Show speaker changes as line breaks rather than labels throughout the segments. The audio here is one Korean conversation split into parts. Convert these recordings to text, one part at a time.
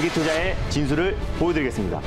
장기 투자의 진수를 보여드리겠습니다.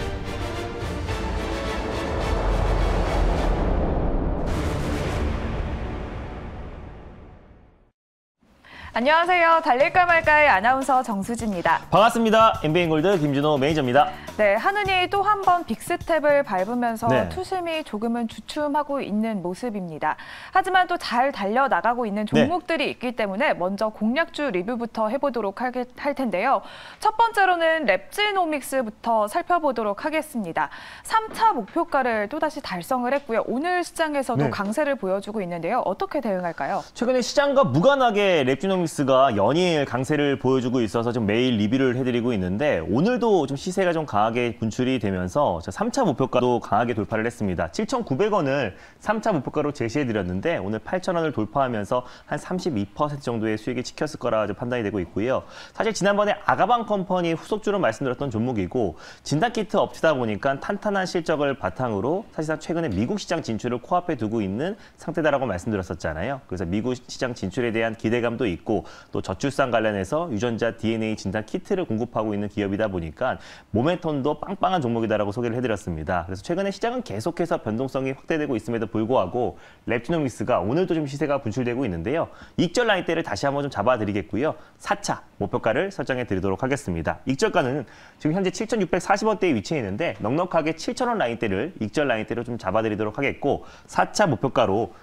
안녕하세요. 달릴까 말까의 아나운서 정수지입니다.
반갑습니다. MBN골드 김준호 매니저입니다.
네, 하느니 또 한 번 빅스텝을 밟으면서
네. 투심이
조금은 주춤하고 있는 모습입니다. 하지만 또 잘 달려나가고 있는 종목들이 있기 때문에 먼저 공략주 리뷰부터 해보도록 할 텐데요. 첫 번째로는 랩지노믹스부터 살펴보도록 하겠습니다. 3차 목표가를 또다시 달성을 했고요. 오늘 시장에서도 강세를 보여주고 있는데요. 어떻게 대응할까요?
최근에 시장과 무관하게 랩지노믹스가 연일 강세를 보여주고 있어서 좀 매일 리뷰를 해드리고 있는데 오늘도 좀 시세가 좀 강하게 분출이 되면서 3차 목표가도 강하게 돌파를 했습니다. 7,900원을 3차 목표가로 제시해드렸는데 오늘 8,000원을 돌파하면서 한 32% 정도의 수익이 찍혔을 거라 판단이 되고 있고요. 사실 지난번에 아가방 컴퍼니 후속주로 말씀드렸던 종목이고 진단키트 업체다 보니까 탄탄한 실적을 바탕으로 사실상 최근에 미국 시장 진출을 코앞에 두고 있는 상태다라고 말씀드렸었잖아요. 그래서 미국 시장 진출에 대한 기대감도 있고 또 저출산 관련해서 유전자 DNA 진단 키트를 공급하고 있는 기업이다 보니까 모멘텀도 빵빵한 종목이다라고 소개를 해드렸습니다. 그래서 최근에 시장은 계속해서 변동성이 확대되고 있음에도 불구하고 랩지노믹스가 오늘도 좀 시세가 분출되고 있는데요. 익절 라인대를 다시 한번 좀 잡아드리겠고요. 4차 목표가를 설정해 드리도록 하겠습니다. 익절가는 지금 현재 7,640원대에 위치해 있는데 넉넉하게 7,000원 라인대를 익절 라인대로 좀 잡아드리도록 하겠고 4차 목표가로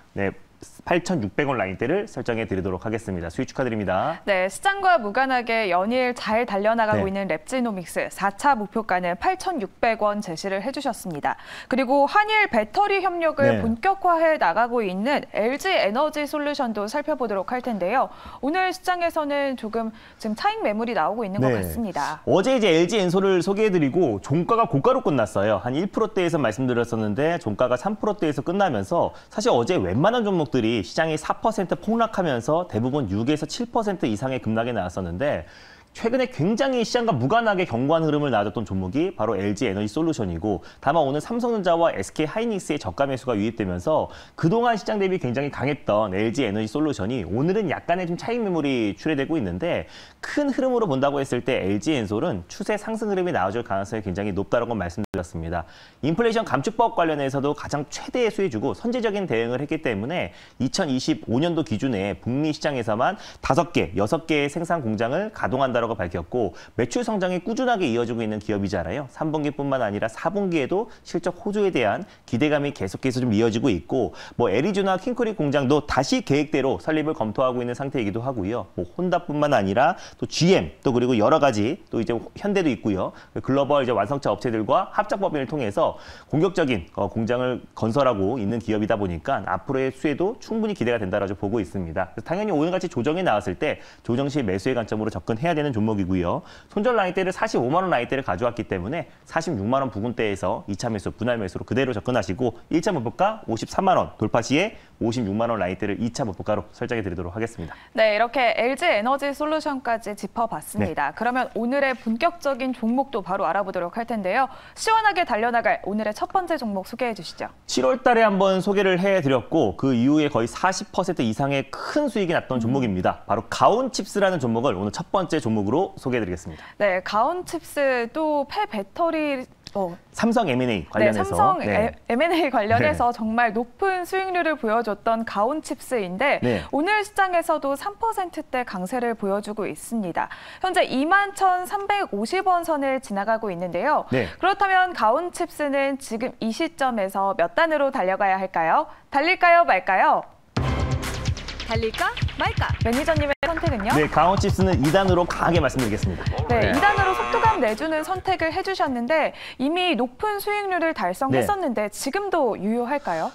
8,600원 라인대를 설정해 드리도록 하겠습니다. 수익 축하드립니다.
네, 시장과 무관하게 연일 잘 달려나가고 있는 랩지노믹스 4차 목표가는 8,600원 제시를 해주셨습니다. 그리고 한일 배터리 협력을 본격화해 나가고 있는 LG 에너지 솔루션도 살펴보도록 할 텐데요. 오늘 시장에서는 조금 지금 차익 매물이 나오고 있는 것 같습니다.
어제 이제 LG 엔솔을 소개해드리고 종가가 고가로 끝났어요. 한 1%대에서 말씀드렸었는데 종가가 3%대에서 끝나면서 사실 어제 웬만한 종목 들이 시장이 4% 폭락하면서 대부분 6에서 7% 이상의 급락이 나왔었는데 최근에 굉장히 시장과 무관하게 견고한 흐름을 나왔던 종목이 바로 LG 에너지 솔루션이고 다만 오늘 삼성전자와 SK 하이닉스의 저가 매수가 유입되면서 그동안 시장 대비 굉장히 강했던 LG 에너지 솔루션이 오늘은 약간의 좀 차익 매물이 출회되고 있는데 큰 흐름으로 본다고 했을 때 LG 엔솔은 추세 상승 흐름이 나와줄 가능성이 굉장히 높다고 말씀드렸습니다. 인플레이션 감축법 관련해서도 가장 최대의 수혜주고 선제적인 대응을 했기 때문에 2025년도 기준에 북미 시장에서만 5개, 6개의 생산 공장을 가동한다 라고 밝혔고 매출 성장이 꾸준하게 이어지고 있는 기업이잖아요. 3분기뿐만 아니라 4분기에도 실적 호조에 대한 기대감이 계속해서 좀 이어지고 있고 애리조나 킹크릭 공장도 다시 계획대로 설립을 검토하고 있는 상태이기도 하고요. 혼다뿐만 아니라 또 GM 또 그리고 여러 가지 또 이제 현대도 있고요. 글로벌 이제 완성차 업체들과 합작 법인을 통해서 공격적인 공장을 건설하고 있는 기업이다 보니까 앞으로의 수혜도 충분히 기대가 된다라고 보고 있습니다. 그래서 당연히 오늘같이 조정이 나왔을 때 조정 시 매수의 관점으로 접근해야 되는 종목이고요. 손절 라인대를 45만 원 라인대를 가져왔기 때문에 46만 원 부근대에서 2차 매수, 분할 매수로 그대로 접근하시고 1차 목표가 53만 원 돌파 시에 56만 원 라인대를 2차 목표가로 설정해 드리도록 하겠습니다.
네, 이렇게 LG 에너지 솔루션까지 짚어봤습니다. 그러면 오늘의 본격적인 종목도 바로 알아보도록 할 텐데요. 시원하게 달려나갈 오늘의 첫 번째 종목 소개해 주시죠.
7월 달에 한번 소개를 해드렸고 그 이후에 거의 40% 이상의 큰 수익이 났던 종목입니다. 바로 가온칩스라는 종목을 오늘 첫 번째 종목으로 소개해드리겠습니다.
네, 가온칩스 또 폐배터리
삼성 M&A 관련해서.
삼성 M&A 관련해서 정말 높은 수익률을 보여줬던 가온칩스인데 오늘 시장에서도 3%대 강세를 보여주고 있습니다. 현재 21,350원 선을 지나가고 있는데요. 그렇다면 가온칩스는 지금 이 시점에서 몇 단으로 달려가야 할까요? 달릴까요, 말까요? 달릴까 말까? 매니저님의 선택은요?
네, 가온칩스는 2단으로 강하게 말씀드리겠습니다.
네, 2단으로 속도감 내주는 선택을 해주셨는데 이미 높은 수익률을 달성했었는데 지금도 유효할까요?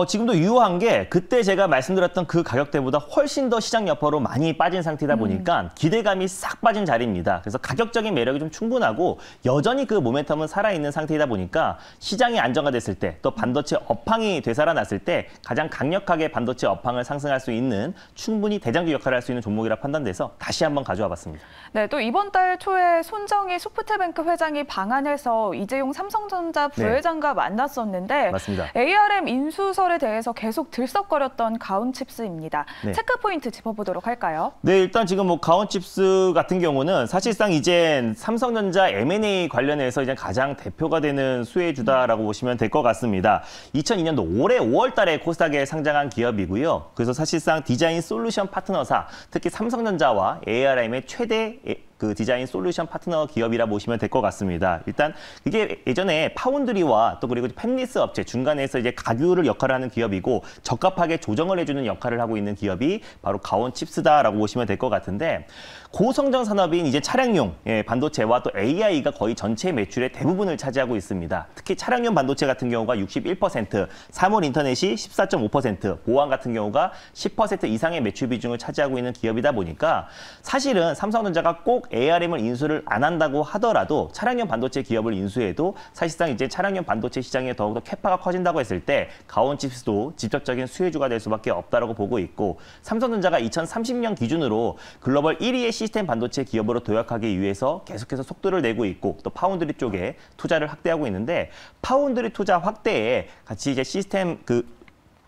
지금도 유효한 게 그때 제가 말씀드렸던 그 가격대보다 훨씬 더 시장 여파로 많이 빠진 상태다 보니까 기대감이 싹 빠진 자리입니다. 그래서 가격적인 매력이 좀 충분하고 여전히 그 모멘텀은 살아있는 상태이다 보니까 시장이 안정화됐을 때 또 반도체 업황이 되살아났을 때 가장 강력하게 반도체 업황을 상승할 수 있는 충분히 대장주 역할을 할 수 있는 종목이라 판단돼서 다시 한번 가져와 봤습니다.
네, 또 이번 달 초에 손정희 소프트뱅크 회장이 방한해서 이재용 삼성전자 부회장과 만났었는데
맞습니다.
ARM 인수설에 대해서 계속 들썩거렸던 가온칩스입니다.
네.
체크 포인트 짚어보도록 할까요?
네, 일단 지금 뭐 가온칩스 같은 경우는 사실상 이제 삼성전자 M&A 관련해서 이제 가장 대표가 되는 수혜주다라고 보시면 될 것 같습니다. 2002년도 올해 5월 달에 코스닥에 상장한 기업이고요. 그래서 사실상 디자인 솔루션 파트너사, 특히 삼성전자와 ARM의 최대 그 디자인 솔루션 파트너 기업이라 보시면 될 것 같습니다. 일단 이게 예전에 파운드리와 또 그리고 팹리스 업체 중간에서 이제 가교를 역할을 하는 기업이고 적합하게 조정을 해주는 역할을 하고 있는 기업이 바로 가온칩스다라고 보시면 될 것 같은데 고성장 산업인 이제 차량용 반도체와 또 AI가 거의 전체 매출의 대부분을 차지하고 있습니다. 특히 차량용 반도체 같은 경우가 61%, 사물 인터넷이 14.5%, 보안 같은 경우가 10% 이상의 매출 비중을 차지하고 있는 기업이다 보니까 사실은 삼성전자가 꼭 ARM을 인수를 안 한다고 하더라도 차량용 반도체 기업을 인수해도 사실상 이제 차량용 반도체 시장에 더욱더 캐파가 커진다고 했을 때 가온칩스도 직접적인 수혜주가 될 수밖에 없다라고 보고 있고 삼성전자가 2030년 기준으로 글로벌 1위의 시스템 반도체 기업으로 도약하기 위해서 계속해서 속도를 내고 있고 또 파운드리 쪽에 투자를 확대하고 있는데 파운드리 투자 확대에 같이 이제 시스템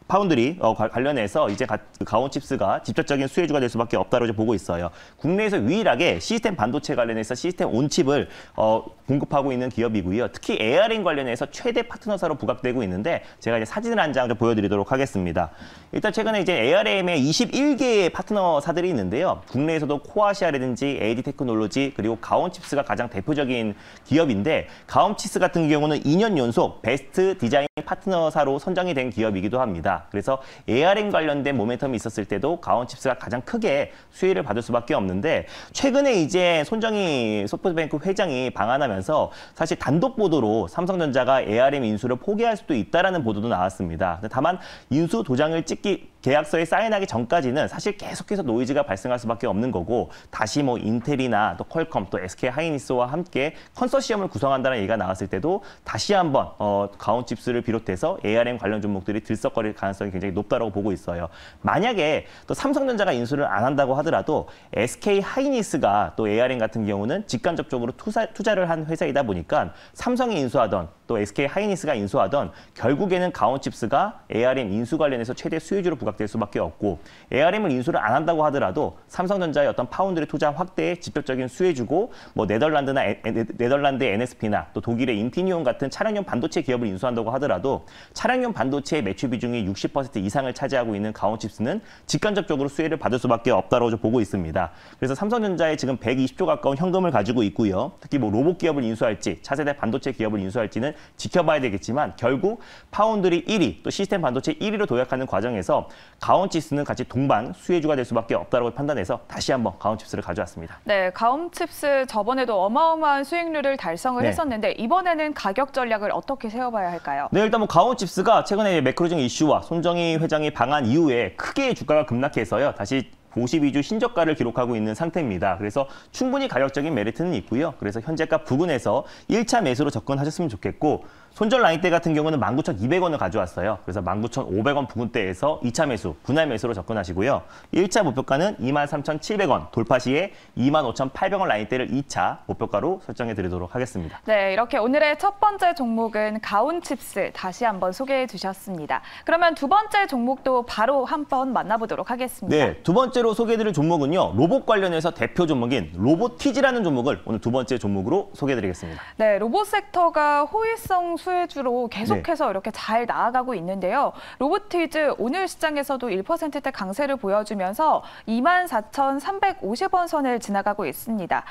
파운드리 관련해서 이제 가온칩스가 직접적인 수혜주가 될 수밖에 없다고 보고 있어요. 국내에서 유일하게 시스템 반도체 관련해서 시스템 온칩을 공급하고 있는 기업이고요. 특히 ARM 관련해서 최대 파트너사로 부각되고 있는데 제가 이제 사진을 한 장 좀 보여드리도록 하겠습니다. 일단 최근에 이제 ARM에 21개의 파트너사들이 있는데요. 국내에서도 코아시아라든지 AD 테크놀로지 그리고 가온칩스가 가장 대표적인 기업인데 가온칩스 같은 경우는 2년 연속 베스트 디자인 파트너사로 선정이 된 기업이기도 합니다. 그래서 ARM 관련된 모멘텀이 있었을 때도 가온칩스가 가장 크게 수혜를 받을 수밖에 없는데 최근에 이제 손정희 소프트뱅크 회장이 방한하면서 사실 단독 보도로 삼성전자가 ARM 인수를 포기할 수도 있다라는 보도도 나왔습니다. 다만 인수 도장을 찍기 계약서에 사인하기 전까지는 사실 계속해서 노이즈가 발생할 수밖에 없는 거고 다시 뭐 인텔이나 또 퀄컴 또 SK 하이닉스와 함께 컨소시엄을 구성한다는 얘기가 나왔을 때도 다시 한번 가온칩스를 비롯해서 ARM 관련 종목들이 들썩거릴 가능성이 굉장히 높다고 보고 있어요. 만약에 또 삼성전자가 인수를 안 한다고 하더라도 SK 하이닉스가 또 ARM 같은 경우는 직간접적으로 투자를 한 회사이다 보니까 삼성이 인수하던 또 SK 하이닉스가 인수하던 결국에는 가온칩스가 ARM 인수 관련해서 최대 수혜주로 부각될 수밖에 없고 ARM을 인수를 안 한다고 하더라도 삼성전자의 어떤 파운드리 투자 확대에 직접적인 수혜주고 뭐 네덜란드의 NSP나 또 독일의 인피니온 같은 차량용 반도체 기업을 인수한다고 하더라도 차량용 반도체의 매출 비중이 60% 이상을 차지하고 있는 가온칩스는 직간접적으로 수혜를 받을 수밖에 없다고 보고 있습니다. 그래서 삼성전자에 지금 120조 가까운 현금을 가지고 있고요. 특히 뭐 로봇 기업을 인수할지 차세대 반도체 기업을 인수할지는 지켜봐야 되겠지만 결국 파운드리 1위 또 시스템 반도체 1위로 도약하는 과정에서 가온칩스는 같이 동반 수혜주가 될 수밖에 없다고 판단해서 다시 한번 가온칩스를 가져왔습니다.
네, 가온칩스 저번에도 어마어마한 수익률을 달성을 했었는데 이번에는 가격 전략을 어떻게 세워봐야 할까요?
네, 일단 뭐 가온칩스가 최근에 매크로적 이슈와 손정희 회장이 방한 이후에 크게 주가가 급락해서요. 다시 52주 신저가를 기록하고 있는 상태입니다. 그래서 충분히 가격적인 메리트는 있고요. 그래서 현재가 부근에서 1차 매수로 접근하셨으면 좋겠고 손절 라인대 같은 경우는 19,200원을 가져왔어요. 그래서 19,500원 부근대에서 2차 매수, 분할 매수로 접근하시고요. 1차 목표가는 23,700원, 돌파 시에 25,800원 라인대를 2차 목표가로 설정해 드리도록 하겠습니다.
네, 이렇게 오늘의 첫 번째 종목은 가온칩스 다시 한번 소개해 주셨습니다. 그러면 두 번째 종목도 바로 한번 만나보도록 하겠습니다.
네, 두 번째로 소개해드릴 종목은요. 로봇 관련해서 대표 종목인 로보티즈라는 종목을 오늘 두 번째 종목으로 소개해드리겠습니다.
네, 로봇 섹터가 호위성 수혜주로 계속해서 이렇게 잘 나아가고 있는데요. 로보티즈 오늘 시장에서도 1%대 강세를 보여주면서 24,350원 선을 지나가고 있습니다.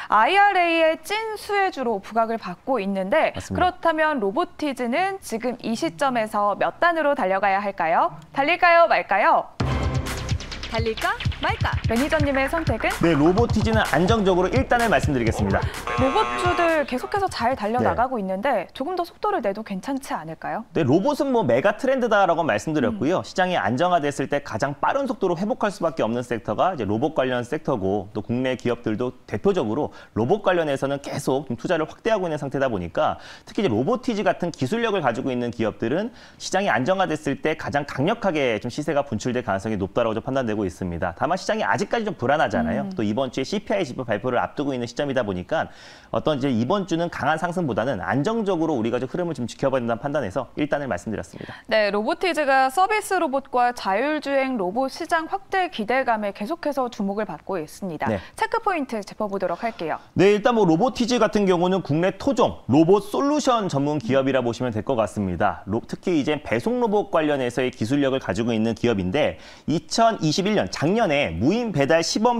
IRA의 찐 수혜주로 부각을 받고 있는데 맞습니다. 그렇다면 로보티즈는 지금 이 시점에서 몇 단으로 달려가야 할까요? 달릴까요? 말까요? 달릴까 말까? 매니저님의 선택은?
네, 로보티즈는 안정적으로 1단을 말씀드리겠습니다.
로봇주들 계속해서 잘 달려나가고 있는데 조금 더 속도를 내도 괜찮지 않을까요?
네, 로봇은 뭐 메가 트렌드다라고 말씀드렸고요. 시장이 안정화됐을 때 가장 빠른 속도로 회복할 수밖에 없는 섹터가 이제 로봇 관련 섹터고 또 국내 기업들도 대표적으로 로봇 관련해서는 계속 좀 투자를 확대하고 있는 상태다 보니까 특히 이제 로보티즈 같은 기술력을 가지고 있는 기업들은 시장이 안정화됐을 때 가장 강력하게 좀 시세가 분출될 가능성이 높다라고 판단되고 있습니다. 다만 다만 시장이 아직까지 좀 불안하잖아요. 또 이번 주에 CPI 지표 발표를 앞두고 있는 시점이다 보니까 어떤 이제 이번 주는 강한 상승보다는 안정적으로 우리가 좀 흐름을 좀 지켜봐야 된다는 판단에서 일단을 말씀드렸습니다.
네, 로보티즈가 서비스 로봇과 자율주행 로봇 시장 확대 기대감에 계속해서 주목을 받고 있습니다.
네.
체크포인트 짚어보도록 할게요.
네, 일단 뭐 로보티즈 같은 경우는 국내 토종 로봇 솔루션 전문 기업이라 보시면 될 것 같습니다. 특히 이제 배송 로봇 관련해서의 기술력을 가지고 있는 기업인데 2021년 작년에 무인 배달 시범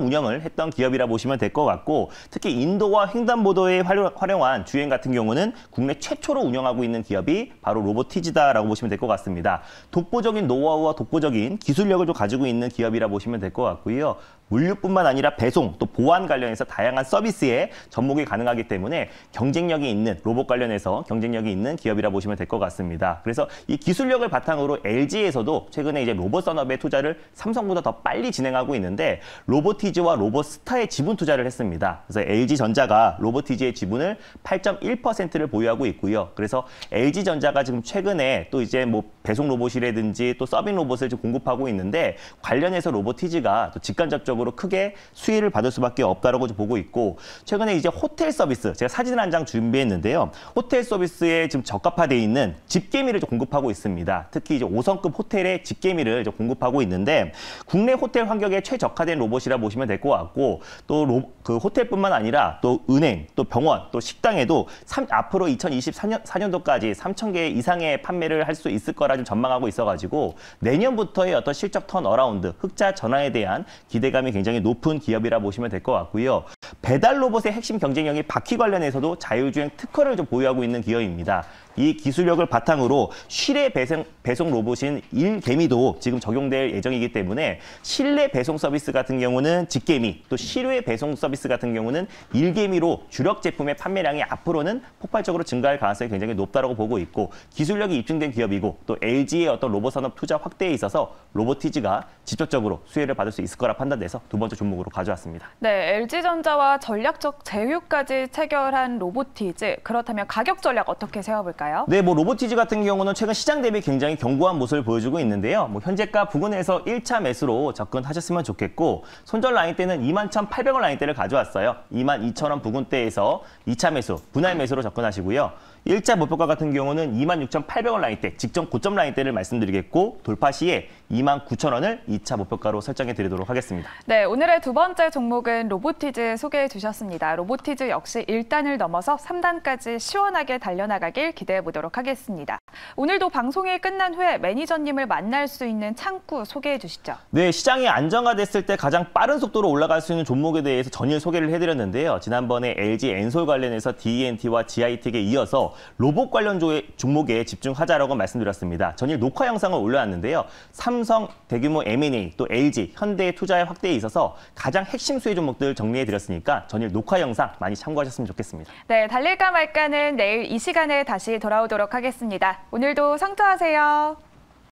운영을 했던 기업이라 보시면 될 것 같고 특히 인도와 횡단보도에 활용한 주행 같은 경우는 국내 최초로 운영하고 있는 기업이 바로 로보티즈다라고 보시면 될 것 같습니다. 독보적인 노하우와 독보적인 기술력을 좀 가지고 있는 기업이라 보시면 될 것 같고요. 물류뿐만 아니라 배송, 또 보안 관련해서 다양한 서비스에 접목이 가능하기 때문에 경쟁력이 있는 로봇 관련해서 경쟁력이 있는 기업이라 보시면 될 것 같습니다. 그래서 이 기술력을 바탕으로 LG에서도 최근에 이제 로봇 산업의 투자를 삼성보다 더 빨리 진행하고 있는데 로보티즈와 로봇스타에 지분 투자를 했습니다. 그래서 LG전자가 로보티즈의 지분을 8.1%를 보유하고 있고요. 그래서 LG전자가 지금 최근에 또 이제 뭐 배송 로봇이라든지 또 서빙 로봇을 좀 공급하고 있는데 관련해서 로보티즈가 또 직간접적으로 크게 수혜를 받을 수밖에 없다라고 보고 있고 최근에 이제 호텔 서비스 제가 사진을 한 장 준비했는데요. 호텔 서비스에 지금 적합화되어 있는 집게미를 좀 공급하고 있습니다. 특히 이제 5성급 호텔의 집게미를 좀 공급하고 있는데 국내 호텔 환경에 최적화된 로봇이라 보시면 될 것 같고 또 그 호텔뿐만 아니라 또 은행, 또 병원, 또 식당에도 앞으로 2024년도까지 3,000개 이상의 판매를 할 수 있을 거라 좀 전망하고 있어가지고 내년부터의 어떤 실적 턴어라운드, 흑자 전환에 대한 기대감이 굉장히 높은 기업이라 보시면 될 것 같고요. 배달 로봇의 핵심 경쟁력이 바퀴 관련해서도 자율주행 특허를 좀 보유하고 있는 기업입니다. 이 기술력을 바탕으로 실외 배송 로봇인 일개미도 지금 적용될 예정이기 때문에 실내 배송 서비스 같은 경우는 직개미, 또 실외 배송 서비스 같은 경우는 일개미로 주력 제품의 판매량이 앞으로는 폭발적으로 증가할 가능성이 굉장히 높다고 보고 있고 기술력이 입증된 기업이고 또 LG의 어떤 로봇 산업 투자 확대에 있어서 로보티즈가 직접적으로 수혜를 받을 수 있을 거라 판단돼서 두 번째 종목으로 가져왔습니다.
네, LG전자와 전략적 제휴까지 체결한 로보티즈. 그렇다면 가격 전략 어떻게 세워볼까요?
네, 뭐 로보티즈 같은 경우는 최근 시장 대비 굉장히 견고한 모습을 보여주고 있는데요. 뭐 현재가 부근에서 1차 매수로 접근하셨으면 좋겠고 손절 라인대는 21,800원 라인대를 가져왔어요. 22,000원 부근대에서 2차 매수, 분할 매수로 접근하시고요. 1차 목표가 같은 경우는 26,800원 라인대, 직전 고점 라인대를 말씀드리겠고 돌파 시에 29,000원을 2차 목표가로 설정해 드리도록 하겠습니다.
네, 오늘의 두 번째 종목은 로보티즈 소개해 주셨습니다. 로보티즈 역시 1단을 넘어서 3단까지 시원하게 달려나가길 기대해 보도록 하겠습니다. 오늘도 방송이 끝난 후에 매니저님을 만날 수 있는 창구 소개해 주시죠.
네, 시장이 안정화됐을 때 가장 빠른 속도로 올라갈 수 있는 종목에 대해서 전일 소개를 해드렸는데요. 지난번에 LG 엔솔 관련해서 D&T와 GI텍에 이어서 로봇 관련 종목에 집중하자라고 말씀드렸습니다. 전일 녹화 영상을 올려놨는데요. 삼성 대규모 M&A, 또 LG, 현대의 투자의 확대에 있어서 가장 핵심 수혜 종목들 정리해드렸으니까 전일 녹화 영상 많이 참고하셨으면 좋겠습니다.
네, 달릴까 말까는 내일 이 시간에 다시 돌아오도록 하겠습니다. 오늘도 성투하세요.